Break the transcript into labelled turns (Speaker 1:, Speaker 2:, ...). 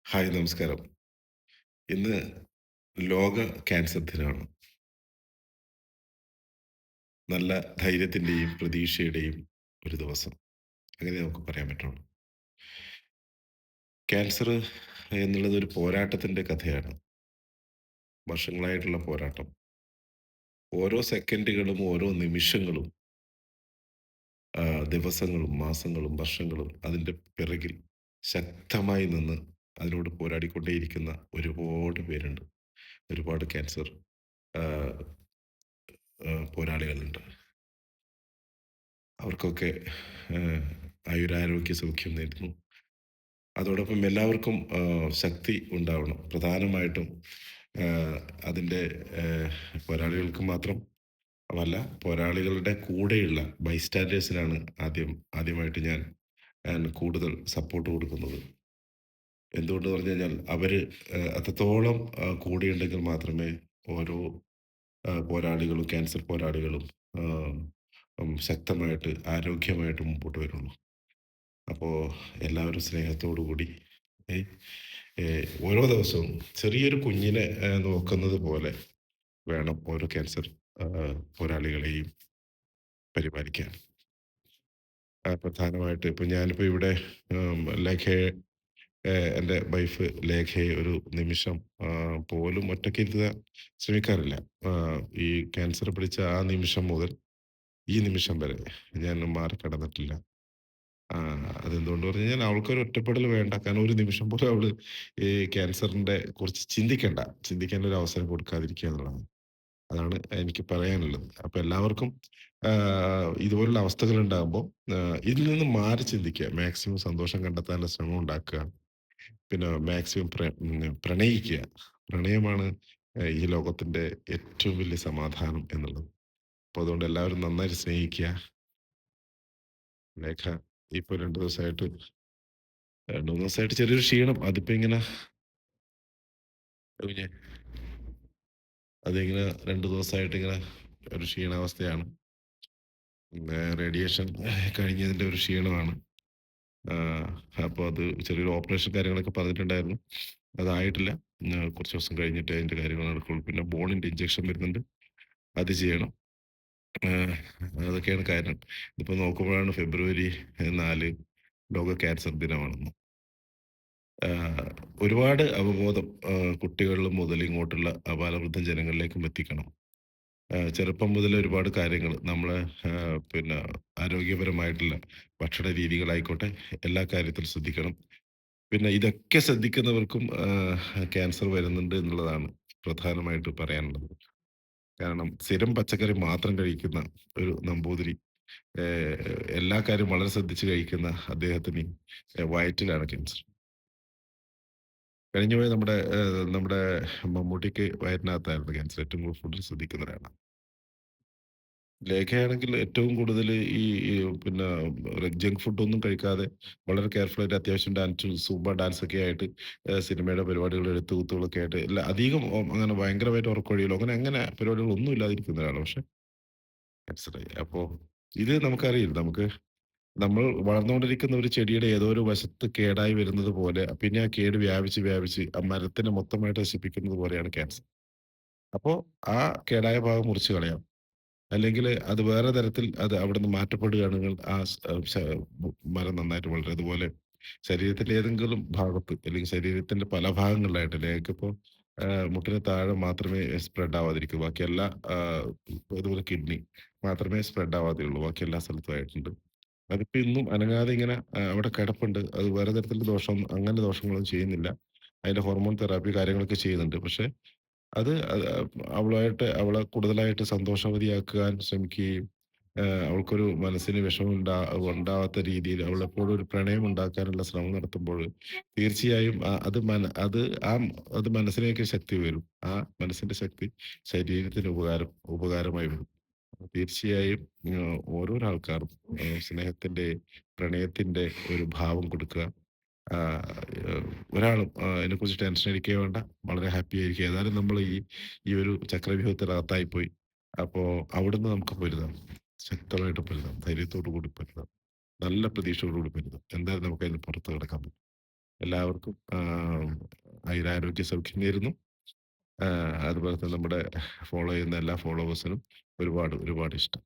Speaker 1: Hi നമസ്കാരം. ഇന്ന് ലോക ക്യാൻസർ ദിനമാണ്. നല്ല ധൈര്യത്തിന്റെയും പ്രതീക്ഷയുടെയും ഒരു ദിവസം. അങ്ങനെ നമുക്ക് പറയാൻ പറ്റുള്ളൂ. ക്യാൻസർ എന്നുള്ളത് ഒരു പോരാട്ടത്തിന്റെ കഥയാണ്. വർഷങ്ങളായിട്ടുള്ള പോരാട്ടം. ഓരോ സെക്കൻഡുകളും, ഓരോ നിമിഷങ്ങളും, ദിവസങ്ങളും, മാസങ്ങളും, വർഷങ്ങളും അതിന്റെ പിറകിൽ ശക്തമായി നിന്ന് അതിനോട് പോരാടിക്കൊണ്ടേയിരിക്കുന്ന ഒരുപാട് പേരുണ്ട്. ഒരുപാട് ക്യാൻസർ ആഹ്, പോരാളികളുണ്ട്. അവർക്കൊക്കെ ഏഹ്, ആയുരാരോഗ്യ സൗഖ്യം നേരുന്നു. അതോടൊപ്പം എല്ലാവർക്കും ശക്തി ഉണ്ടാവണം. പ്രധാനമായിട്ടും ആഹ്, അതിൻ്റെ പോരാളികൾക്ക് മാത്രം അല്ല, പോരാളികളുടെ കൂടെയുള്ള ബൈസ്റ്റാൻഡേഴ്സിനാണ് ആദ്യമായിട്ട് ഞാൻ കൂടുതൽ സപ്പോർട്ട് കൊടുക്കുന്നത്. എന്തുകൊണ്ട് പറഞ്ഞു കഴിഞ്ഞാൽ അവര് അത്രത്തോളം കൂടെയുണ്ടെങ്കിൽ മാത്രമേ ഓരോ പോരാളികളും ക്യാൻസർ പോരാളികളും ആഹ്, ശക്തമായിട്ട് ആരോഗ്യമായിട്ട് മുമ്പോട്ട് വരുള്ളൂ. അപ്പോൾ എല്ലാവരും സ്നേഹത്തോടു കൂടി ഏ, ഓരോ ദിവസവും ചെറിയൊരു കുഞ്ഞിനെ നോക്കുന്നത് പോലെ വേണം ഓരോ ക്യാൻസർ പോരാളികളെയും പരിപാലിക്കാൻ. പ്രധാനമായിട്ട് ഇപ്പം ഞാനിപ്പോൾ ഇവിടെ ലേഖയെ എൻ്റെ വൈഫ് ലേഖയെ ഒരു നിമിഷം പോലും ഒറ്റയ്ക്കിരുത്താൻ ശ്രമിക്കാറില്ല. ആ, ഈ ക്യാൻസർ പിടിച്ച ആ നിമിഷം മുതൽ ഈ നിമിഷം വരെ ഞാൻ മാറി കടന്നിട്ടില്ല. ആ, അതെന്തുകൊണ്ട് പറഞ്ഞു കഴിഞ്ഞാൽ അവൾക്കൊരു ഒറ്റപ്പെടൽ വേണ്ട. കാരണം ഒരു നിമിഷം പോലും അവള് ഈ ക്യാൻസറിന്റെ കുറിച്ച് ചിന്തിക്കേണ്ട ഒരു അവസരം കൊടുക്കാതിരിക്കുക എന്നുള്ളതാണ്. അതാണ് എനിക്ക് പറയാനുള്ളത്. അപ്പൊ എല്ലാവർക്കും ഇതുപോലുള്ള അവസ്ഥകൾ ഉണ്ടാകുമ്പോൾ ഇതിൽ നിന്ന് മാറി ചിന്തിക്കുക. മാക്സിമം സന്തോഷം കണ്ടെത്താനുള്ള ശ്രമം ഉണ്ടാക്കുക. പിന്നെ മാക്സിമം പ്രണയിക്കുക. പ്രണയമാണ് ഈ ലോകത്തിന്റെ ഏറ്റവും വലിയ സമാധാനം എന്നുള്ളത്. അപ്പൊ അതുകൊണ്ട് എല്ലാവരും നന്നായിട്ട് സ്നേഹിക്കുക. ലേഖ ഇപ്പൊ 2 ദിവസമായിട്ട് ചെറിയൊരു ക്ഷീണം. അതിപ്പോ ഇങ്ങനെ കുഞ്ഞെ അതിങ്ങനെ 2 ദിവസമായിട്ട് ഇങ്ങനെ ഒരു ക്ഷീണാവസ്ഥയാണ്. റേഡിയേഷൻ കഴിഞ്ഞതിന്റെ ഒരു ക്ഷീണമാണ്. ആഹ് അപ്പൊ അത് ചെറിയൊരു ഓപ്പറേഷൻ കാര്യങ്ങളൊക്കെ പറഞ്ഞിട്ടുണ്ടായിരുന്നു. അതായിട്ടില്ല. കുറച്ച് ദിവസം കഴിഞ്ഞിട്ടേ അതിന്റെ കാര്യങ്ങൾ നടക്കുള്ളൂ. പിന്നെ ബോണിന്റെ ഇഞ്ചക്ഷൻ വരുന്നുണ്ട്. അത് ചെയ്യണം. ആഹ് അതൊക്കെയാണ് കാര്യം. ഇപ്പൊ നോക്കുമ്പോഴാണ് ഫെബ്രുവരി 4 ലോക ക്യാൻസർ ദിനമാണെന്ന്. ആഹ് ഒരുപാട് അവബോധം കുട്ടികളിൽ മുതൽ ഇങ്ങോട്ടുള്ള അപാലവൃദ്ധ ജനങ്ങളിലേക്കും എത്തിക്കണം. ചെറുപ്പം മുതലേ ഒരുപാട് കാര്യങ്ങള് നമ്മളെ പിന്നെ ആരോഗ്യപരമായിട്ടുള്ള ഭക്ഷണ രീതികളായിക്കോട്ടെ, എല്ലാ കാര്യത്തിലും ശ്രദ്ധിക്കണം. പിന്നെ ഇതൊക്കെ ശ്രദ്ധിക്കുന്നവർക്കും ക്യാൻസർ വരുന്നുണ്ട് എന്നുള്ളതാണ് പ്രധാനമായിട്ട് പറയാനുള്ളത്. കാരണം സ്ഥിരം പച്ചക്കറി മാത്രം കഴിക്കുന്ന ഒരു നമ്പൂതിരി എല്ലാ കാര്യവും വളരെ ശ്രദ്ധിച്ച് കഴിക്കുന്ന അദ്ദേഹത്തിന് വയറ്റിലാണ് ക്യാൻസർ. കഴിഞ്ഞുപോയ നമ്മുടെ മമ്മൂട്ടിക്ക് വയറ്റിനകത്തായിരുന്നു ക്യാൻസർ. ഏറ്റവും കൂടുതൽ ഫുഡ് ശ്രദ്ധിക്കുന്ന ഒരാളാണ്. ലേഖയാണെങ്കിൽ ഏറ്റവും കൂടുതൽ ഈ ഈ പിന്നെ ജങ്ക് ഫുഡൊന്നും കഴിക്കാതെ വളരെ കെയർഫുൾ ആയിട്ട് അത്യാവശ്യം ഡാൻസ് സൂംബ ഡാൻസ് ഒക്കെ ആയിട്ട് സിനിമയുടെ പരിപാടികൾ എഴുത്തുകുത്തുകളൊക്കെ ആയിട്ട് അധികം അങ്ങനെ ഭയങ്കരമായിട്ട് ഉറക്കൊഴിയലോ അങ്ങനെ പരിപാടികളൊന്നും ഇല്ലാതിരിക്കുന്ന ഒരാളാണ്. പക്ഷെ മനസ്സിലായി. അപ്പോ ഇത് നമുക്കറിയില്ല. നമ്മൾ വളർന്നുകൊണ്ടിരിക്കുന്ന ഒരു ചെടിയുടെ ഏതോ ഒരു വശത്ത് കേടായി വരുന്നത് പോലെ പിന്നെ ആ കേട് വ്യാപിച്ച് വ്യാപിച്ച് ആ മരത്തിനെ മൊത്തമായിട്ട് നശിപ്പിക്കുന്നത് പോലെയാണ് ക്യാൻസർ. അപ്പോ ആ കേടായ ഭാഗം മുറിച്ച് കളയാം. അല്ലെങ്കില് അത് വേറെ തരത്തിൽ അത് അവിടുന്ന് മാറ്റപ്പെടുകയാണെങ്കിൽ ആ സ് ശ മരം നന്നായിട്ട് വളരും. അതുപോലെ ശരീരത്തിന്റെ ഏതെങ്കിലും ഭാഗത്ത് അല്ലെങ്കിൽ ശരീരത്തിന്റെ പല ഭാഗങ്ങളിലായിട്ട് ലേക്കിപ്പോ മുട്ടിന് താഴെ മാത്രമേ സ്പ്രെഡ് ആവാതിരിക്കൂ. ബാക്കി എല്ലാ അതുപോലെ കിഡ്നി മാത്രമേ സ്പ്രെഡ് ആവാതെയുള്ളൂ. ബാക്കി എല്ലാ സ്ഥലത്തും ആയിട്ടുണ്ട്. അതിപ്പോ ഇന്നും അനങ്ങാതെ ഇങ്ങനെ അവിടെ കിടപ്പുണ്ട്. അത് വേറെ തരത്തിലുള്ള അങ്ങനെ ദോഷങ്ങളൊന്നും ചെയ്യുന്നില്ല. അതിന്റെ ഹോർമോൺ തെറാപ്പി കാര്യങ്ങളൊക്കെ ചെയ്യുന്നുണ്ട്. പക്ഷെ അവളെ കൂടുതലായിട്ട് സന്തോഷവതിയാക്കുവാൻ ശ്രമിക്കുകയും അവൾക്കൊരു മനസ്സിന് ഉണ്ടാവാത്ത രീതിയിൽ അവളെപ്പോഴും ഒരു പ്രണയം ഉണ്ടാക്കാനുള്ള ശ്രമം നടത്തുമ്പോൾ തീർച്ചയായും ആ അത് മനസ്സിലേക്ക് ശക്തി വരും. ആ മനസ്സിന്റെ ശക്തി ശരീരത്തിന് ഉപകാരമായി വരും. തീർച്ചയായും ഓരോരോ ആൾക്കാരും സ്നേഹത്തിന്റെ പ്രണയത്തിന്റെ ഒരു ഭാവം കൊടുക്കുക. ആഹ് ഒരാളും അതിനെക്കുറിച്ച് ടെൻഷൻ അടിക്കുകയേ വേണ്ട. വളരെ ഹാപ്പി ആയിരിക്കുക. ഏതായാലും നമ്മൾ ഈ ഒരു ചക്രവ്യൂഹത്തിനകത്തായി പോയി. അപ്പോ അവിടുന്ന് നമുക്ക് പൊരുതാം. ശക്തമായിട്ട് പൊരുതാം. ധൈര്യത്തോടു കൂടി പൊരുതാം. നല്ല പ്രതീക്ഷയോടുകൂടി പൊരുതാം. എന്തായാലും നമുക്കതിന് പുറത്ത് കടക്കാൻ പറ്റും. എല്ലാവർക്കും ആയുരാരോഗ്യ സൗഖ്യം നേരുന്നു. അതുപോലെ തന്നെ നമ്മുടെ ഫോളോ ചെയ്യുന്ന എല്ലാ ഫോളോവേഴ്സിനും ഒരുപാട്, ഒരുപാട് ഇഷ്ടം.